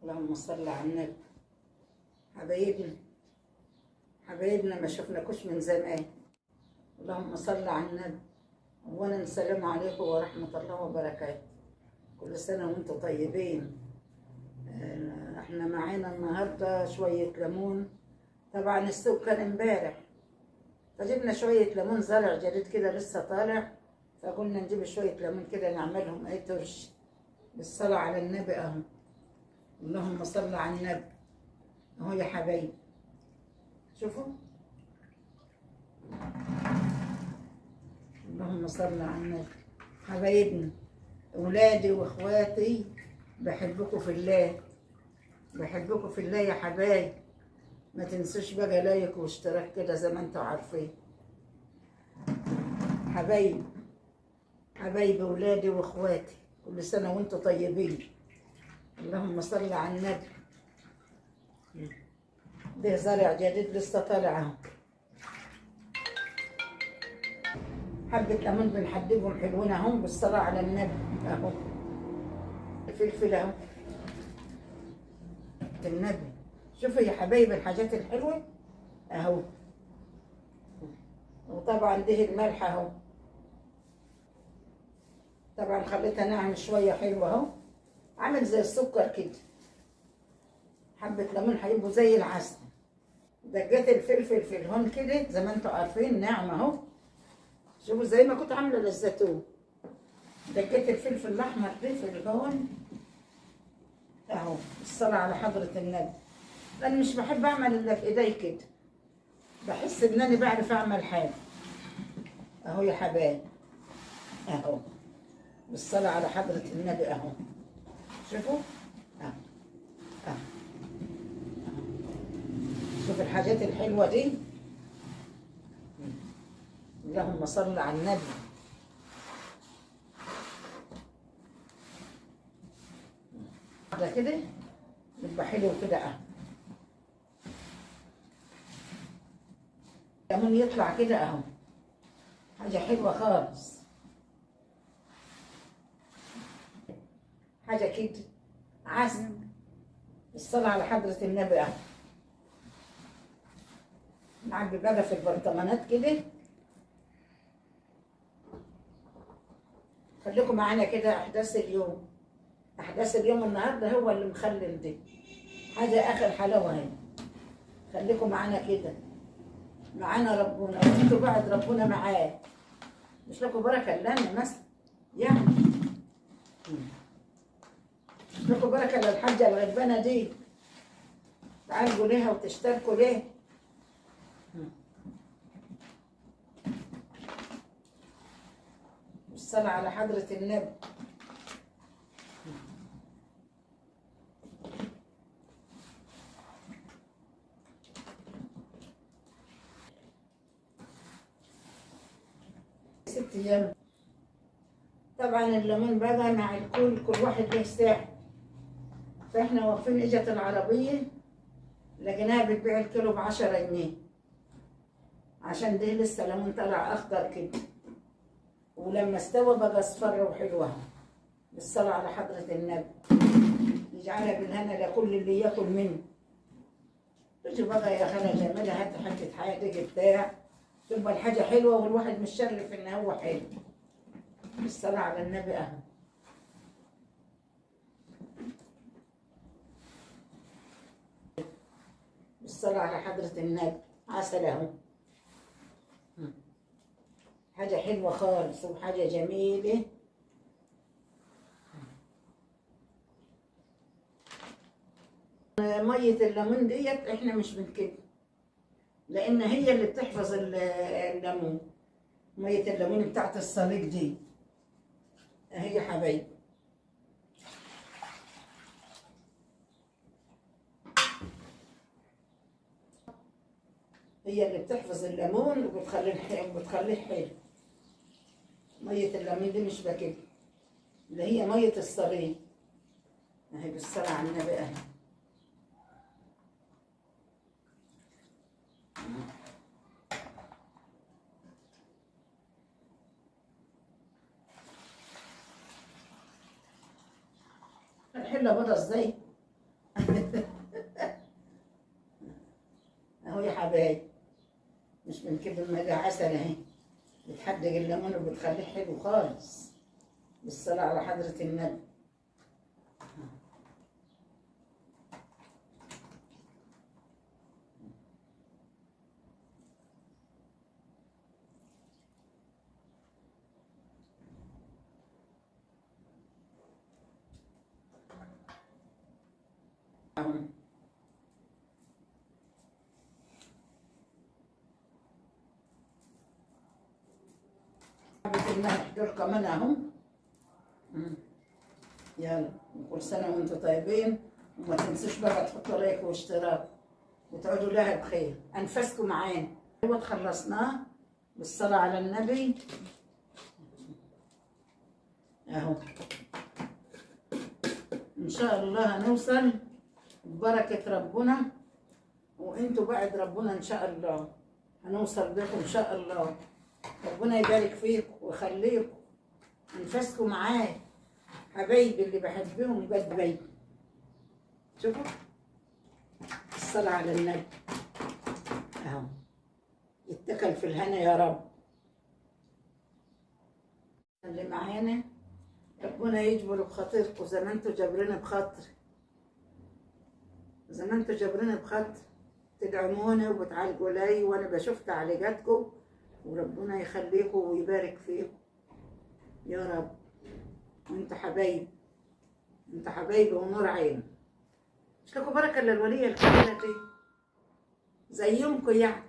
اللهم صل على النبي. حبايبنا ما شفناكوش من زمان. اللهم صل على النبي. اولا السلام عليكم ورحمه الله وبركاته. كل سنه وانتم طيبين. احنا معانا النهارده شويه ليمون. طبعا السوق كان امبارح، فجبنا شويه ليمون زرع جديد كده لسه طالع، فقلنا نجيب شويه ليمون كده نعملهم اي ترش بالصلاه على النبي اهو. اللهم صل على النبي. اهو يا حبايبي شوفوا، اللهم صل على النبي. حبايبنا اولادي واخواتي، بحبكم في الله، بحبكم في الله يا حبايب. ما تنسوش بقى لايك واشتراك كده زي ما انتوا عارفين. حبايبي اولادي واخواتي، كل سنه وانتوا طيبين. اللهم صل على النبي. ده زرع جديد لسه طالع اهو. حبة ليمون بنحدبهم حلوين اهم بالصلاة على النبي اهو. الفلفل اهو النبي. شوفوا يا حبايبي الحاجات الحلوة اهو. وطبعا ده الملح اهو، طبعا خليتها ناعم شوية حلوة اهو، عامل زي السكر كده. حبة ليمون هيبقوا زي العسل. دقات الفلفل في الهون كده زي ما انتوا عارفين ناعم اهو. شوفوا زي ما كنت عامله للزيتون. دقات الفلفل الاحمر دي في الهون اهو. الصلاة على حضرة النبي. انا مش بحب اعمل الا بايدي كده، بحس ان انا بعرف اعمل حاجه اهو يا حبايب اهو. بالصلاة على حضرة النبي اهو. شوفوا اهو اهو. شوف الحاجات الحلوة دي. اللهم صل على النبي. ده كده يبقى حلو كده اهو. الليمون يطلع كده اهو، حاجة حلوة خالص. حاجة كده عسل. الصلاة على حضرة النبي اهو. نعبي بقى في البرطمانات كده. خليكم معانا كده. احداث اليوم النهارده هو اللي مخلل دي حاجة اخر حلاوة اهي. خليكم معانا كده. معانا ربنا وانتوا بعد ربنا معاه. مش لكم بركة الا انا مثلا يعني. مش لكم بركة الا الحاجة الغلبانة دي تعالجوا ليها وتشتركوا ليه. الصلاة على حضرة النبي. ست ايام. طبعا الليمون بقى مع الكل، كل واحد له ساعة. فاحنا واقفين اجت العربية لقيناها بتبيع الكيلو ب10 جنيه، عشان ده لسه ليمون طلع اخضر كده، ولما استوى بقى اصفر وحلوة. بالصلاة على حضرة النبي. يجعلها بالهنا لكل اللي ياكل منه. تجي بقى يا خالة جميلة هات حتة حاجة بتاع، تبقى الحاجة حلوة والواحد مش شرف ان هو حلو. بالصلاة على النبي اهو. بالصلاة على حضرة النبي. عسل اهو. حاجة حلوة خالص وحاجة جميلة. مية الليمون ديت احنا مش بنكب، لان هي اللي بتحفظ الليمون. مية الليمون بتاعت الصليق دي اهي يا حبايبي. هي اللي بتحفظ الليمون وبتخليه حلو. مية الليمون دي مش بكب، اللي هي مية الصليق اهي. بالصلاة على النبي اهي. الحلة بيضة ازاي اهو يا حبايب، مش بنكب المجا عسل اهي، بتحدق الليمون وبتخليه حلو خالص بالصلاة على حضرة النبي. حبة الملح دول كمان اهم. يلا، كل سنة وانتم طيبين، وما تنسوش بقى تحطوا لايك واشتراك وتقعدوا لها بخير. انفسكم معانا. ايوه خلصناه بالصلاة على النبي اهو. ان شاء الله هنوصل ببركة ربنا، وانتوا بعد ربنا ان شاء الله هنوصل بكم ان شاء الله. ربنا يبارك فيكم ويخليكم. انفسكم معايا حبايبي اللي بحبهم بجد حبايبي. شوفوا الصلاة على النبي اهو. يتكل في الهنا يا رب. اللي معانا ربنا يجبر بخاطركم زي ما انتوا جابرين بخاطري، زي ما انتوا جابرين بخاطري، تدعموني وبتعالجوا لي وانا بشوف تعليقاتكم، وربنا يخليكم ويبارك فيكم يا رب. وانتوا حبايب، انتوا حبايبي ونور عين. مش لكم بركه الا الوليه الكبيره دي زيكم يعني.